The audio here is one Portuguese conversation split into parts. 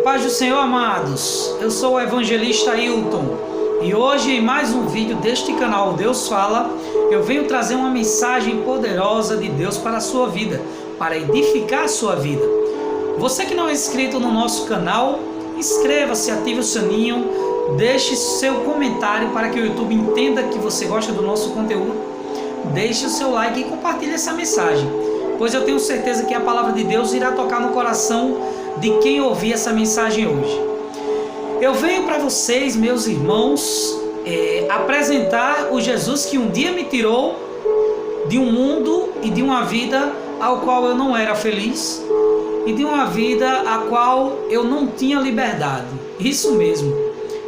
Paz do Senhor, amados. Eu sou o evangelista Hilton e hoje, em mais um vídeo deste canal Deus Fala, eu venho trazer uma mensagem poderosa de Deus para a sua vida, para edificar a sua vida. Você que não é inscrito no nosso canal, inscreva-se, ative o sininho, deixe seu comentário para que o YouTube entenda que você gosta do nosso conteúdo. Deixe o seu like e compartilhe essa mensagem, pois eu tenho certeza que a palavra de Deus irá tocar no coração de quem ouvir essa mensagem hoje. Eu venho para vocês, meus irmãos, apresentar o Jesus que um dia me tirou de um mundo e de uma vida ao qual eu não era feliz e de uma vida a qual eu não tinha liberdade. Isso mesmo,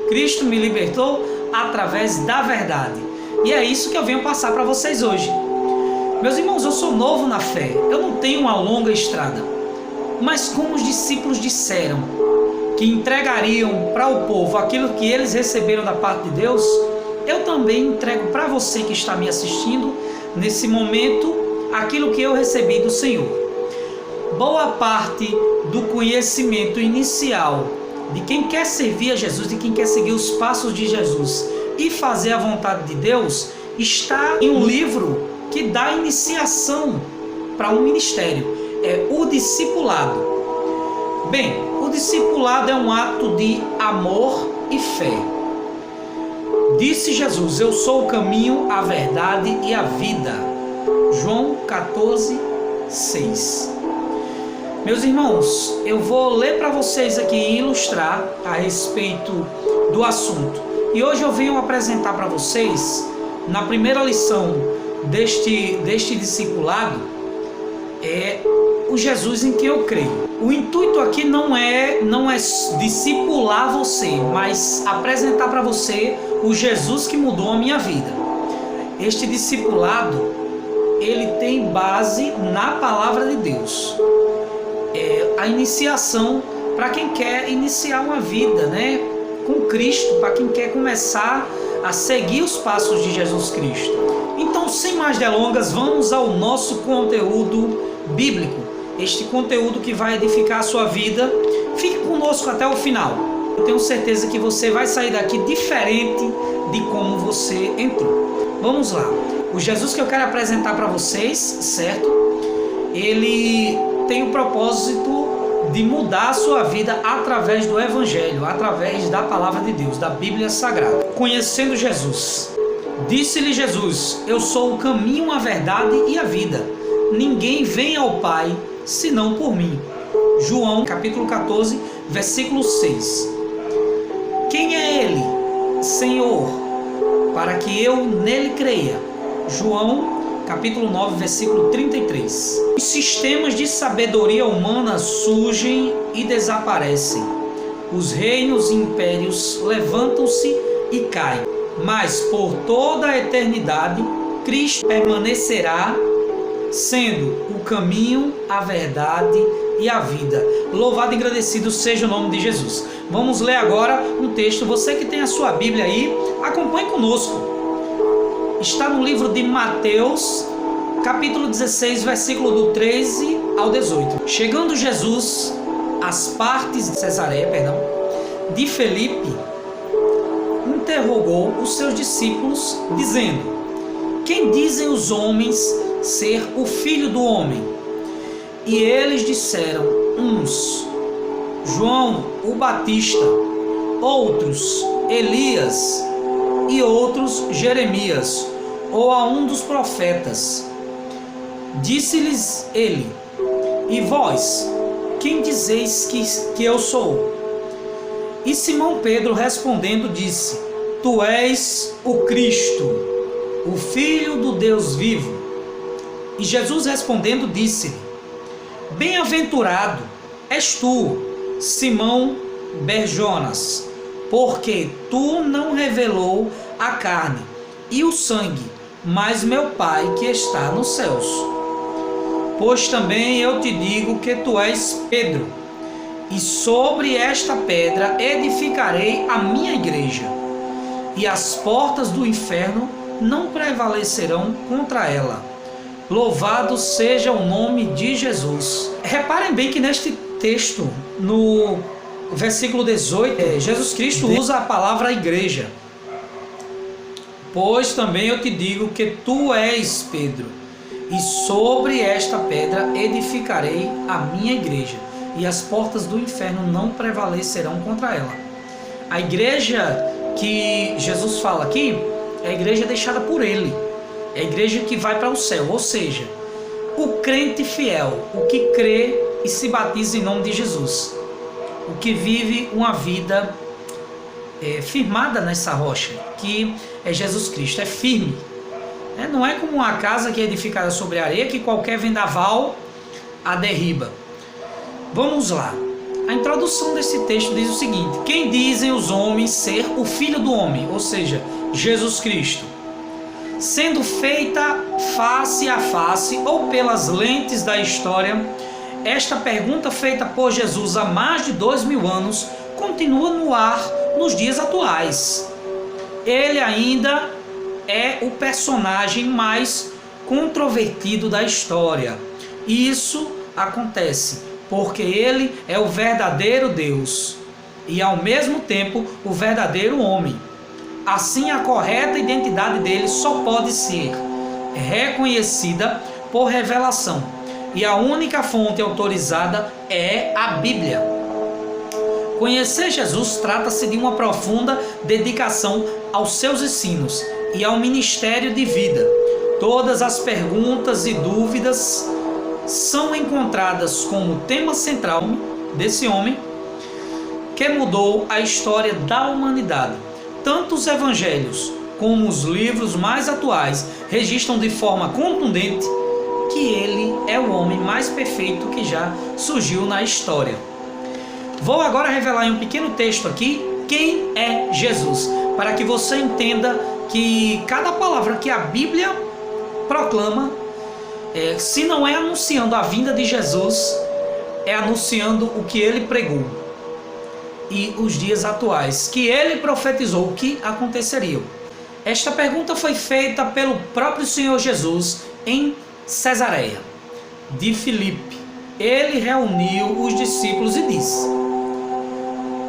Cristo me libertou através da verdade, e é isso que eu venho passar para vocês hoje. Meus irmãos, eu sou novo na fé, eu não tenho uma longa estrada, mas como os discípulos disseram que entregariam para o povo aquilo que eles receberam da parte de Deus, eu também entrego para você que está me assistindo nesse momento aquilo que eu recebi do Senhor. Boa parte do conhecimento inicial de quem quer servir a Jesus, de quem quer seguir os passos de Jesus e fazer a vontade de Deus, está em um livro que dá iniciação para um ministério, é o discipulado. Bem, o discipulado é um ato de amor e fé. Disse Jesus: eu sou o caminho, a verdade e a vida. João 14:6. Meus irmãos, eu vou ler para vocês aqui e ilustrar a respeito do assunto. E hoje eu venho apresentar para vocês, na primeira lição deste discipulado, o Jesus em quem eu creio. O intuito aqui não é discipular você, mas apresentar para você o Jesus que mudou a minha vida. Este discipulado, ele tem base na palavra de Deus. É a iniciação para quem quer iniciar uma vida, com Cristo, para quem quer começar a seguir os passos de Jesus Cristo. Então, sem mais delongas, vamos ao nosso conteúdo bíblico, este conteúdo que vai edificar a sua vida. Fique conosco até o final. Eu tenho certeza que você vai sair daqui diferente de como você entrou. Vamos lá. O Jesus que eu quero apresentar para vocês, certo? Ele tem o propósito de mudar a sua vida através do Evangelho, através da palavra de Deus, da Bíblia Sagrada. Conhecendo Jesus. Disse-lhe Jesus: eu sou o caminho, a verdade e a vida. Ninguém vem ao Pai senão por mim. João capítulo 14, versículo 6. Quem é Ele, Senhor, para que eu nele creia? João capítulo 9, versículo 33. Os sistemas de sabedoria humana surgem e desaparecem. Os reinos e impérios levantam-se e caem. Mas por toda a eternidade, Cristo permanecerá sendo o caminho, a verdade e a vida. Louvado e agradecido seja o nome de Jesus. Vamos ler agora um texto. Você que tem a sua Bíblia aí, acompanhe conosco. Está no livro de Mateus, capítulo 16, versículo do 13 ao 18. Chegando Jesus às partes de Cesareia, de Felipe, interrogou os seus discípulos, dizendo: quem dizem os homens ser o Filho do Homem? E eles disseram: uns, João o Batista, outros, Elias, e outros, Jeremias, ou a um dos profetas. Disse-lhes ele: e vós, quem dizeis que eu sou? E Simão Pedro respondendo disse: tu és o Cristo, o Filho do Deus vivo. E Jesus respondendo disse-lhe: bem-aventurado és tu, Simão Bar-Jonas, porque tu não revelou a carne e o sangue, mas meu Pai que está nos céus. Pois também eu te digo que tu és Pedro, e sobre esta pedra edificarei a minha igreja, e as portas do inferno não prevalecerão contra ela. Louvado seja o nome de Jesus. Reparem bem que neste texto, no versículo 18, Jesus Cristo usa a palavra igreja. Pois também eu te digo que tu és Pedro, e sobre esta pedra edificarei a minha igreja, e as portas do inferno não prevalecerão contra ela. A igreja que Jesus fala aqui é a igreja deixada por ele, é a igreja que vai para o céu, ou seja, o crente fiel, o que crê e se batiza em nome de Jesus, o que vive uma vida firmada nessa rocha, que é Jesus Cristo, é firme. Não é como uma casa que é edificada sobre areia, que qualquer vendaval a derriba. Vamos lá. A introdução desse texto diz o seguinte: quem dizem os homens ser o Filho do Homem, ou seja, Jesus Cristo, sendo feita face a face ou pelas lentes da história, esta pergunta feita por Jesus há mais de 2000 anos continua no ar nos dias atuais. Ele ainda é o personagem mais controvertido da história. Isso acontece porque ele é o verdadeiro Deus e ao mesmo tempo o verdadeiro homem. Assim, a correta identidade dele só pode ser reconhecida por revelação, e a única fonte autorizada é a Bíblia. Conhecer Jesus trata-se de uma profunda dedicação aos seus ensinos e ao ministério de vida. Todas as perguntas e dúvidas são encontradas como tema central desse homem que mudou a história da humanidade. Tanto os evangelhos como os livros mais atuais registram de forma contundente que ele é o homem mais perfeito que já surgiu na história. Vou agora revelar em um pequeno texto aqui quem é Jesus, para que você entenda que cada palavra que a Bíblia proclama, se não é anunciando a vinda de Jesus, é anunciando o que ele pregou e os dias atuais, que ele profetizou que aconteceriam. Esta pergunta foi feita pelo próprio Senhor Jesus em Cesareia de Filipe. Ele reuniu os discípulos e disse: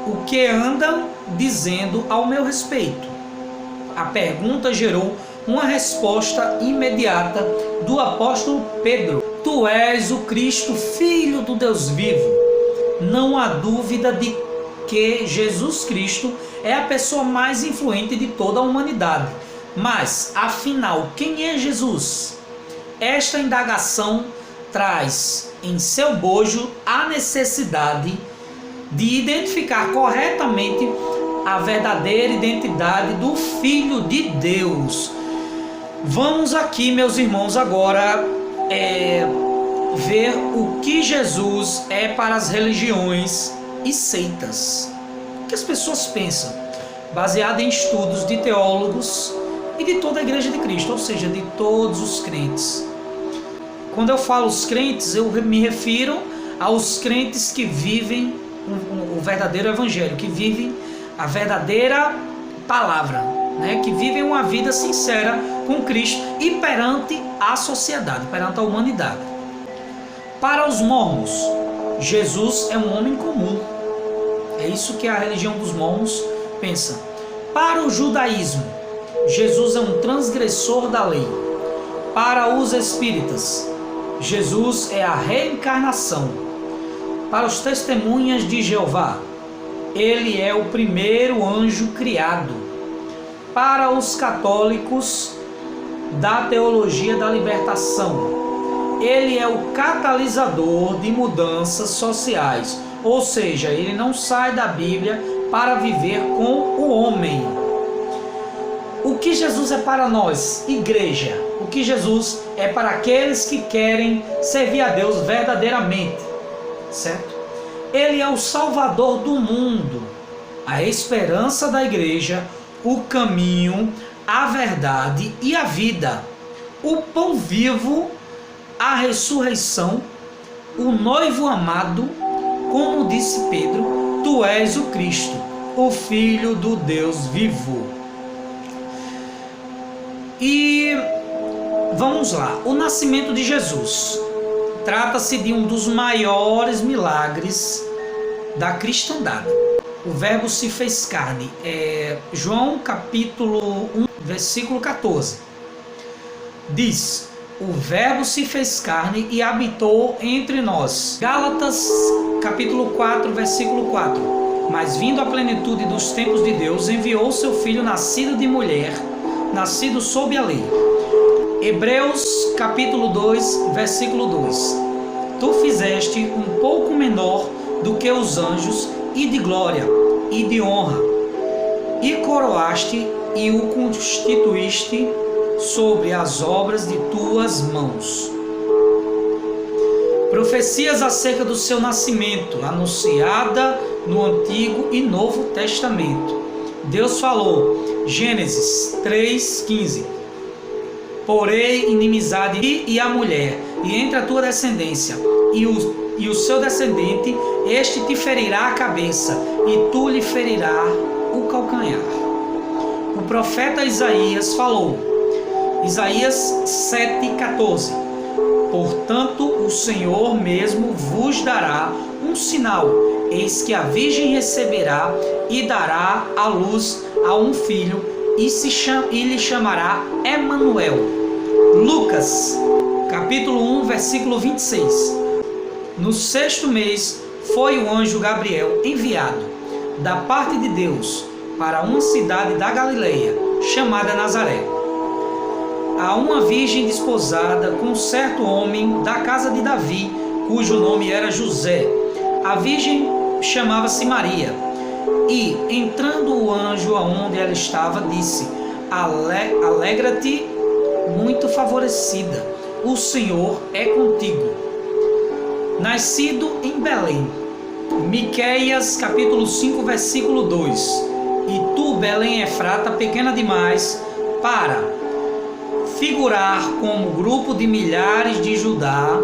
o que andam dizendo ao meu respeito? A pergunta gerou uma resposta imediata do apóstolo Pedro: tu és o Cristo, Filho do Deus vivo. Não há dúvida de que Jesus Cristo é a pessoa mais influente de toda a humanidade. Mas, afinal, quem é Jesus? Esta indagação traz em seu bojo a necessidade de identificar corretamente a verdadeira identidade do Filho de Deus. Vamos aqui, meus irmãos, agora ver o que Jesus é para as religiões e seitas. O que as pessoas pensam, baseado em estudos de teólogos e de toda a Igreja de Cristo, ou seja, de todos os crentes. Quando eu falo os crentes, eu me refiro aos crentes que vivem o verdadeiro evangelho, que vivem a verdadeira palavra, que vivem uma vida sincera com Cristo e perante a sociedade, perante a humanidade. Para os mormons, Jesus é um homem comum. É isso que a religião dos mormons pensa. Para o judaísmo, Jesus é um transgressor da lei. Para os espíritas, Jesus é a reencarnação. Para os testemunhas de Jeová, ele é o primeiro anjo criado. Para os católicos da teologia da libertação, ele é o catalisador de mudanças sociais, ou seja, ele não sai da Bíblia para viver com o homem. O que Jesus é para nós, igreja? O que Jesus é para aqueles que querem servir a Deus verdadeiramente, certo? Ele é o Salvador do mundo, a esperança da igreja, o caminho, a verdade e a vida, o pão vivo, a ressurreição, o noivo amado, como disse Pedro, tu és o Cristo, o Filho do Deus vivo. E vamos lá, o nascimento de Jesus trata-se de um dos maiores milagres da cristandade. O verbo se fez carne. João capítulo 1, versículo 14. Diz: o verbo se fez carne e habitou entre nós. Gálatas capítulo 4, versículo 4. Mas vindo a plenitude dos tempos de Deus, enviou seu Filho nascido de mulher, nascido sob a lei. Hebreus capítulo 2, versículo 2. Tu fizeste um pouco menor do que os anjos, e de glória, e de honra, e coroaste e o constituíste sobre as obras de tuas mãos. Profecias acerca do seu nascimento, anunciada no Antigo e Novo Testamento. Deus falou, Gênesis 3,15. Porém inimizade e a mulher, e entre a tua descendência e o seu descendente, este te ferirá a cabeça, e tu lhe ferirá o calcanhar. O profeta Isaías falou, Isaías 7,14. Portanto, o Senhor mesmo vos dará um sinal, eis que a virgem receberá e dará à luz a um filho, e lhe chamará Emanuel. Lucas, capítulo 1, versículo 26. No 6º mês foi o anjo Gabriel enviado da parte de Deus para uma cidade da Galileia, chamada Nazaré, a uma virgem desposada com um certo homem da casa de Davi, cujo nome era José. A virgem chamava-se Maria. E, entrando o anjo aonde ela estava, disse: Alegra-te, muito favorecida, o Senhor é contigo. Nascido em Belém. Miqueias, capítulo 5, versículo 2. E tu, Belém Efrata, pequena demais, para figurar como grupo de milhares de Judá,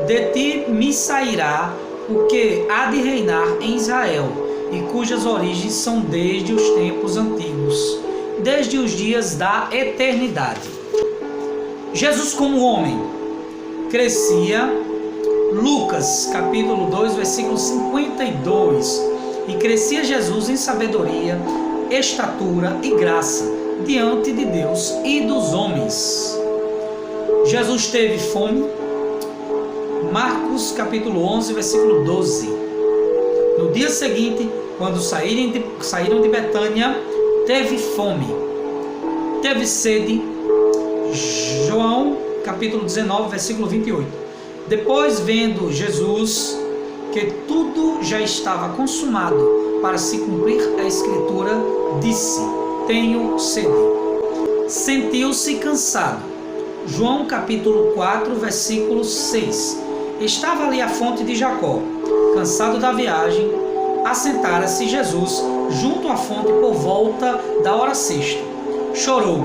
de ti me sairá o que há de reinar em Israel, e cujas origens são desde os tempos antigos, desde os dias da eternidade. Jesus como homem crescia, Lucas capítulo 2, versículo 52, e crescia Jesus em sabedoria, estatura e graça diante de Deus e dos homens. Jesus teve fome, Marcos capítulo 11, versículo 12. No dia seguinte, quando saíram de Betânia, teve fome, teve sede. João capítulo 19, versículo 28. Depois, vendo Jesus que tudo já estava consumado para se cumprir a escritura, disse: tenho sede. Sentiu-se cansado. João capítulo 4, versículo 6. Estava ali a fonte de Jacó. Cansado da viagem, assentara-se Jesus junto à fonte por volta da hora sexta. Chorou.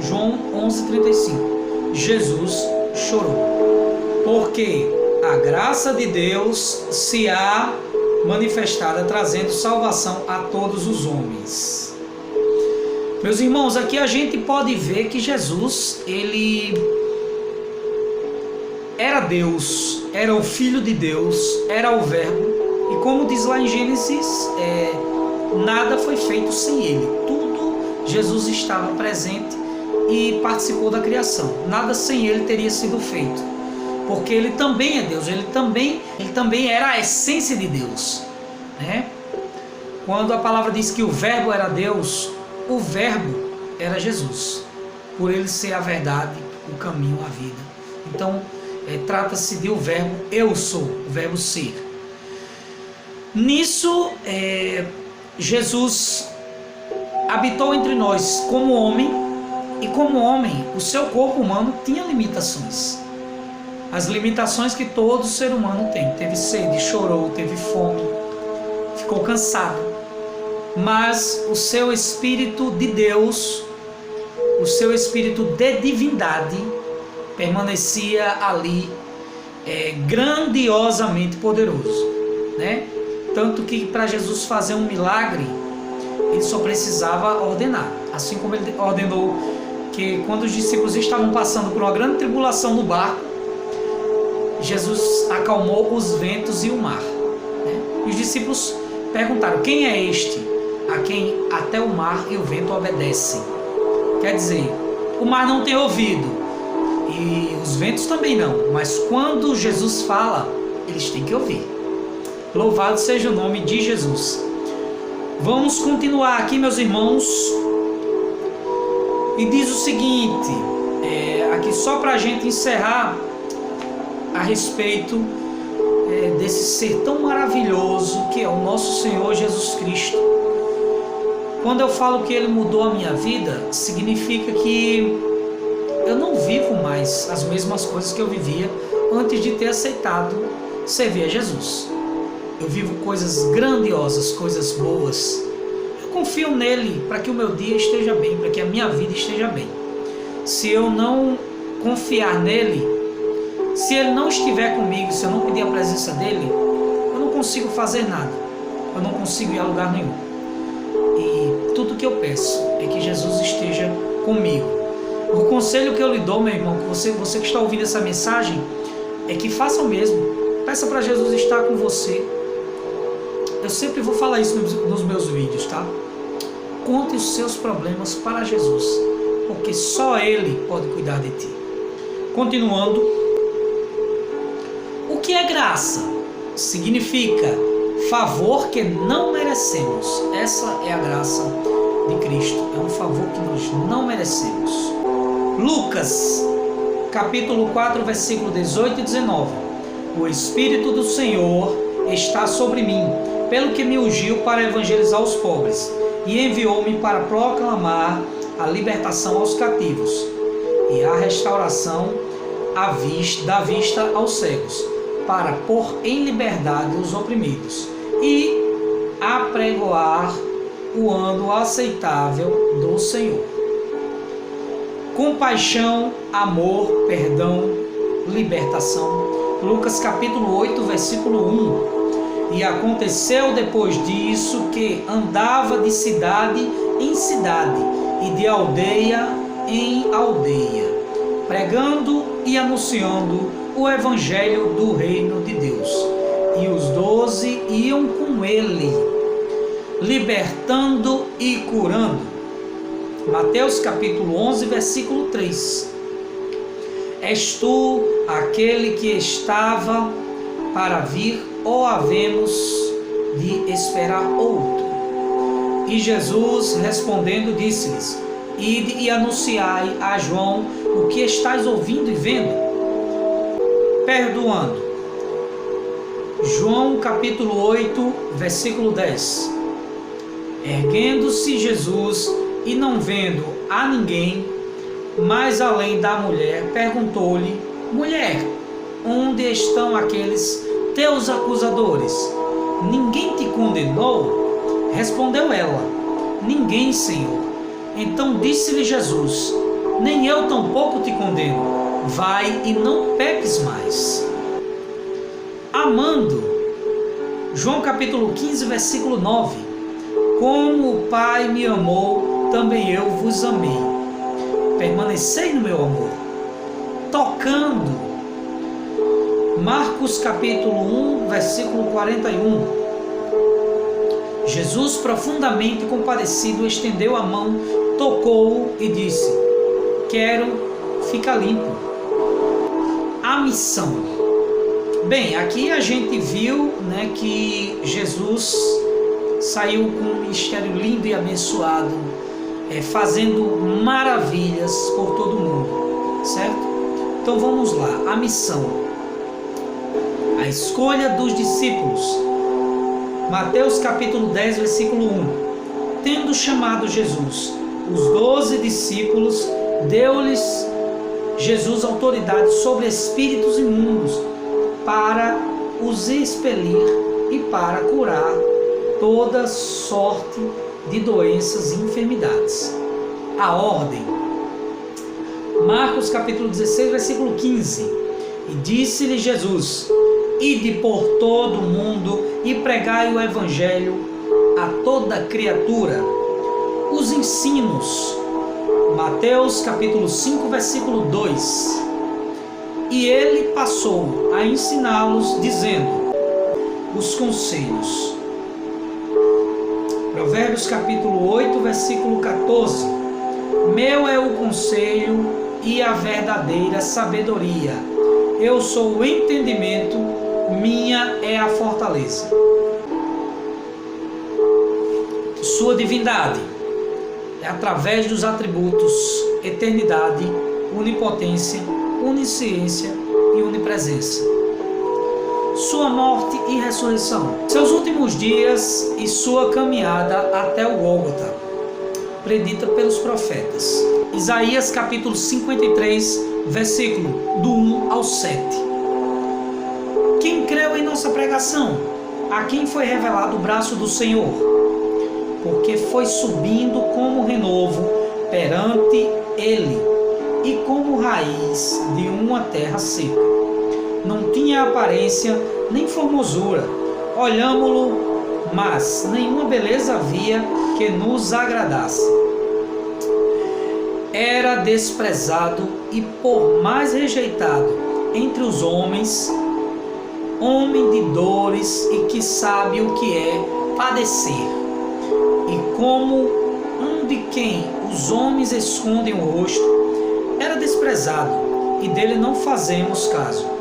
João 11:35. Jesus chorou, porque a graça de Deus se há manifestada, trazendo salvação a todos os homens. Meus irmãos, aqui a gente pode ver que Jesus, ele era Deus, era o Filho de Deus, era o Verbo, e como diz lá em Gênesis, nada foi feito sem ele, tudo Jesus estava presente e participou da criação, nada sem ele teria sido feito, porque ele também é Deus, ele também era a essência de Deus, né? Quando a palavra diz que o Verbo era Deus, o Verbo era Jesus, por ele ser a verdade, o caminho, a vida. Então, trata-se de o Verbo eu sou, o Verbo ser. Nisso, Jesus habitou entre nós como homem, e como homem, o seu corpo humano tinha limitações. As limitações que todo ser humano tem. Teve sede, chorou, teve fome, ficou cansado. Mas o seu Espírito de Deus, o seu Espírito de divindade, permanecia ali, grandiosamente poderoso, né? Tanto que para Jesus fazer um milagre, ele só precisava ordenar. Assim como ele ordenou que quando os discípulos estavam passando por uma grande tribulação no barco, Jesus acalmou os ventos e o mar, né? E os discípulos perguntaram: quem é este a quem até o mar e o vento obedecem? Quer dizer, o mar não tem ouvido e os ventos também não, mas quando Jesus fala, eles têm que ouvir. Louvado seja o nome de Jesus. Vamos continuar aqui, meus irmãos, e diz o seguinte, aqui só para a gente encerrar a respeito desse ser tão maravilhoso que é o nosso Senhor Jesus Cristo. Quando eu falo que Ele mudou a minha vida, significa que eu não vivo mais as mesmas coisas que eu vivia antes de ter aceitado servir a Jesus. Eu vivo coisas grandiosas, coisas boas. Eu confio nele para que o meu dia esteja bem, para que a minha vida esteja bem. Se eu não confiar nele, se ele não estiver comigo, se eu não pedir a presença dele, eu não consigo fazer nada. Eu não consigo ir a lugar nenhum. E tudo que eu peço é que Jesus esteja comigo. O conselho que eu lhe dou, meu irmão, que você que está ouvindo essa mensagem, é que faça o mesmo. Peça para Jesus estar com você. Eu sempre vou falar isso nos meus vídeos, tá? Conte os seus problemas para Jesus, porque só Ele pode cuidar de ti. Continuando, o que é graça? Significa favor que não merecemos. Essa é a graça de Cristo. É um favor que nós não merecemos. Lucas, capítulo 4, versículo 18 e 19. O Espírito do Senhor está sobre mim, pelo que me ungiu para evangelizar os pobres, e enviou-me para proclamar a libertação aos cativos, e a restauração da vista aos cegos, para pôr em liberdade os oprimidos, e apregoar o ano aceitável do Senhor. Compaixão, amor, perdão, libertação. Lucas capítulo 8, versículo 1. E aconteceu depois disso que andava de cidade em cidade e de aldeia em aldeia, pregando e anunciando o evangelho do reino de Deus. E os 12 iam com ele, libertando e curando. Mateus capítulo 11, versículo 3. És tu aquele que estava para vir, ou havemos de esperar outro? E Jesus respondendo disse-lhes: ide e anunciai a João o que estáis ouvindo e vendo, perdoando. João capítulo 8, versículo 10. Erguendo-se Jesus e não vendo a ninguém, mais além da mulher, perguntou-lhe: mulher, onde estão aqueles teus acusadores? Ninguém te condenou? Respondeu ela: ninguém, Senhor. Então disse-lhe Jesus: nem eu tampouco te condeno. Vai e não peques mais. Amando. João capítulo 15, versículo 9. Como o Pai me amou, também eu vos amei. Permanecei no meu amor. Tocando. Marcos capítulo 1, versículo 41. Jesus, profundamente compadecido, estendeu a mão, tocou-o e disse: quero, fica limpo. A missão. Bem, aqui a gente viu, que Jesus saiu com um ministério lindo e abençoado, fazendo maravilhas por todo mundo, certo? Então vamos lá, a missão. A escolha dos discípulos. Mateus capítulo 10, versículo 1. Tendo chamado Jesus os 12 discípulos, deu-lhes Jesus autoridade sobre espíritos imundos, para os expelir e para curar toda sorte de doenças e enfermidades. A ordem. Marcos capítulo 16, versículo 15. E disse-lhe Jesus: ide por todo o mundo e pregai o evangelho a toda criatura. Os ensinos. Mateus capítulo 5, versículo 2. E ele passou a ensiná-los, dizendo: os conselhos. Provérbios capítulo 8, versículo 14. Meu é o conselho e a verdadeira sabedoria. Eu sou o entendimento, minha é a fortaleza. Sua divindade é através dos atributos eternidade, onipotência, onisciência e onipresença. Sua morte e ressurreição, seus últimos dias e sua caminhada até o Gólgota, predita pelos profetas. Isaías capítulo 53, versículo do 1 ao 7. Quem creu em nossa pregação? A quem foi revelado o braço do Senhor? Porque foi subindo como renovo perante ele e como raiz de uma terra seca. Não tinha aparência nem formosura. Olhámo-lo, mas nenhuma beleza havia que nos agradasse. Era desprezado e por mais rejeitado entre os homens, homem de dores e que sabe o que é padecer. E como um de quem os homens escondem o rosto, era desprezado e dele não fazemos caso.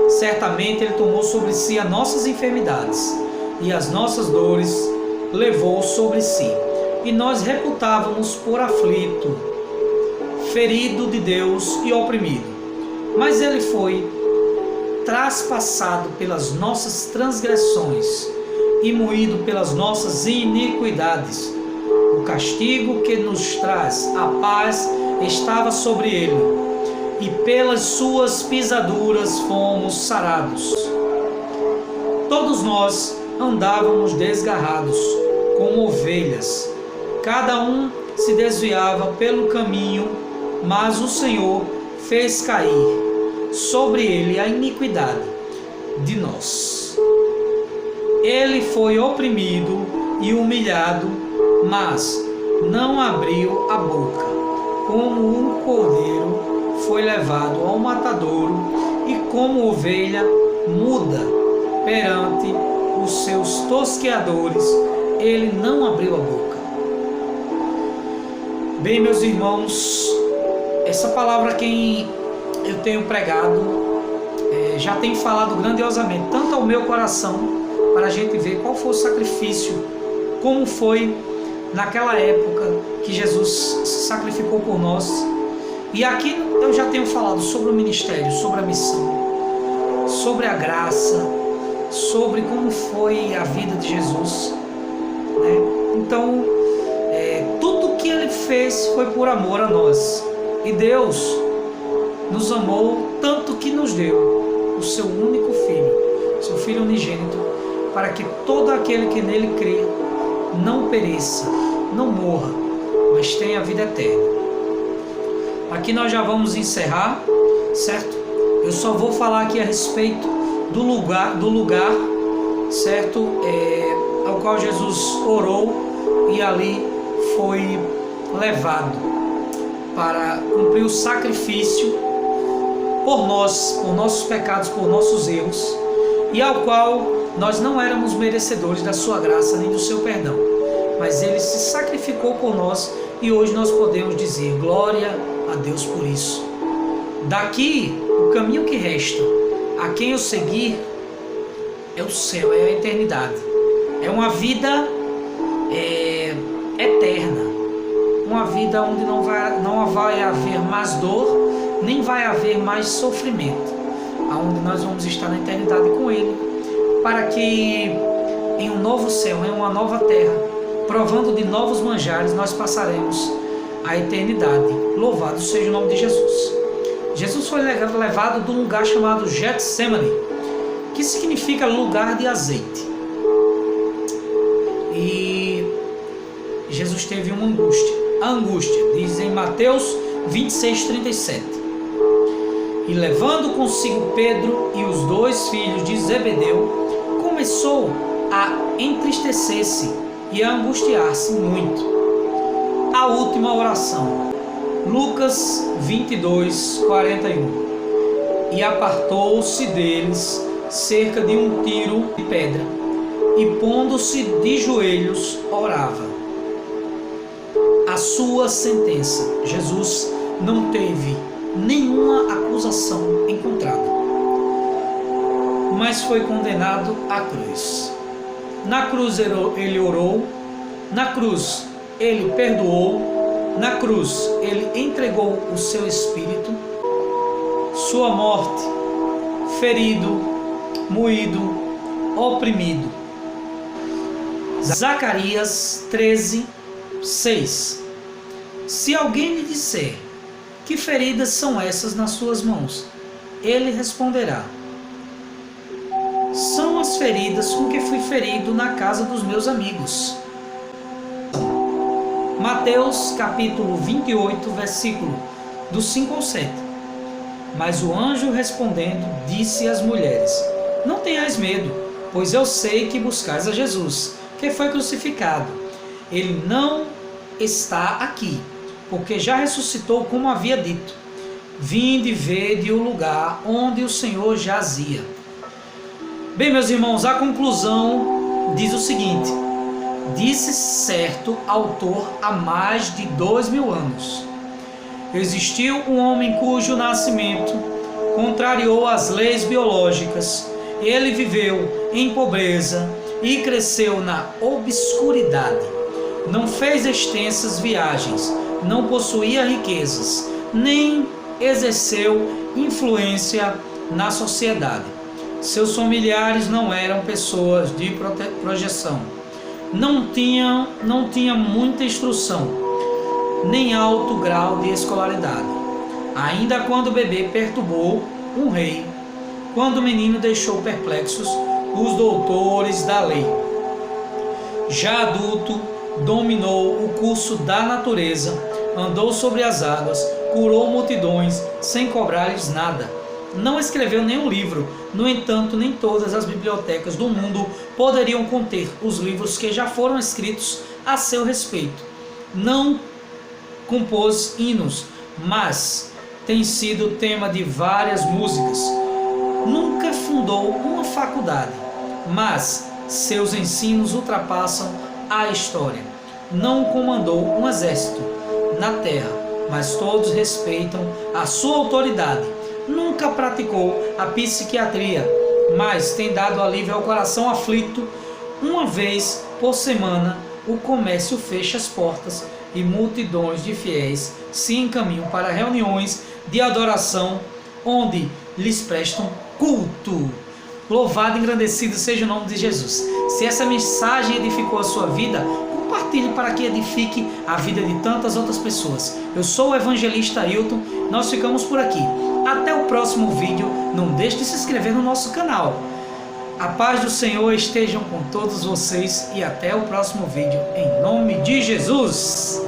Certamente ele tomou sobre si as nossas enfermidades e as nossas dores levou sobre si. E nós reputávamos por aflito, ferido de Deus e oprimido. Mas ele foi traspassado pelas nossas transgressões e moído pelas nossas iniquidades. O castigo que nos traz a paz estava sobre ele, e pelas suas pisaduras fomos sarados. Todos nós andávamos desgarrados, como ovelhas. Cada um se desviava pelo caminho, mas o Senhor fez cair sobre ele a iniquidade de nós. Ele foi oprimido e humilhado, mas não abriu a boca. Como um cordeiro foi levado ao matadouro, e como ovelha muda perante os seus tosqueadores, ele não abriu a boca. Bem, meus irmãos, essa palavra que eu tenho pregado já tem falado grandiosamente, tanto ao meu coração, para a gente ver qual foi o sacrifício, como foi naquela época que Jesus se sacrificou por nós. E aqui eu já tenho falado sobre o ministério, sobre a missão, sobre a graça, sobre como foi a vida de Jesus, né? Então, tudo que ele fez foi por amor a nós. E Deus nos amou tanto que nos deu o seu único filho, seu filho unigênito, para que todo aquele que nele crê não pereça, não morra, mas tenha a vida eterna. Aqui nós já vamos encerrar, certo? Eu só vou falar aqui a respeito do lugar, certo? Ao qual Jesus orou e ali foi levado para cumprir o sacrifício por nós, por nossos pecados, por nossos erros, e ao qual nós não éramos merecedores da sua graça nem do seu perdão, mas ele se sacrificou por nós, e hoje nós podemos dizer glória a Deus por isso. Daqui, o caminho que resta a quem eu seguir é o céu, é a eternidade, é uma vida eterna, uma vida onde não vai haver mais dor, nem vai haver mais sofrimento, aonde nós vamos estar na eternidade com Ele, para que em um novo céu, em uma nova terra, provando de novos manjares, nós passaremos a eternidade. Louvado seja o nome de Jesus. Jesus foi levado de um lugar chamado Getsemane, que significa lugar de azeite. E Jesus teve uma angústia. A angústia, diz em Mateus 26:37. E levando consigo Pedro e os dois filhos de Zebedeu, começou a entristecer-se e a angustiar-se muito. A última oração. Lucas 22:41. E apartou-se deles cerca de um tiro de pedra, e pondo-se de joelhos, orava. A sua sentença: Jesus não teve nenhuma acusação encontrada, mas foi condenado à cruz. Na cruz ele orou, na cruz ele perdoou, na cruz ele entregou o seu espírito. Sua morte, ferido, moído, oprimido. Zacarias 13:6. Se alguém lhe disser: que feridas são essas nas suas mãos? Ele responderá: são as feridas com que fui ferido na casa dos meus amigos. Mateus capítulo 28, versículo do 5 ao 7. Mas o anjo respondendo disse às mulheres: não tenhais medo, pois eu sei que buscais a Jesus, que foi crucificado. Ele não está aqui, porque já ressuscitou, como havia dito. Vinde e vede o lugar onde o Senhor jazia. Bem, meus irmãos, a conclusão diz o seguinte: disse certo autor há mais de 2000 anos. Existiu um homem cujo nascimento contrariou as leis biológicas. Ele viveu em pobreza e cresceu na obscuridade. Não fez extensas viagens, não possuía riquezas, nem exerceu influência na sociedade. Seus familiares não eram pessoas de projeção. Não tinha muita instrução, nem alto grau de escolaridade. Ainda quando o bebê perturbou um rei, quando o menino deixou perplexos os doutores da lei. Já adulto, dominou o curso da natureza, andou sobre as águas, curou multidões sem cobrar-lhes nada. Não escreveu nenhum livro. No entanto, nem todas as bibliotecas do mundo poderiam conter os livros que já foram escritos a seu respeito. Não compôs hinos, mas tem sido tema de várias músicas. Nunca fundou uma faculdade, mas seus ensinos ultrapassam a história. Não comandou um exército na terra, mas todos respeitam a sua autoridade. Nunca praticou a psiquiatria, mas tem dado alívio ao coração aflito. Uma vez por semana, o comércio fecha as portas e multidões de fiéis se encaminham para reuniões de adoração, onde lhes prestam culto. Louvado e engrandecido seja o nome de Jesus. Se essa mensagem edificou a sua vida, compartilhe para que edifique a vida de tantas outras pessoas. Eu sou o evangelista Ailton, nós ficamos por aqui. Até o próximo vídeo. Não deixe de se inscrever no nosso canal. A paz do Senhor estejam com todos vocês e até o próximo vídeo, em nome de Jesus.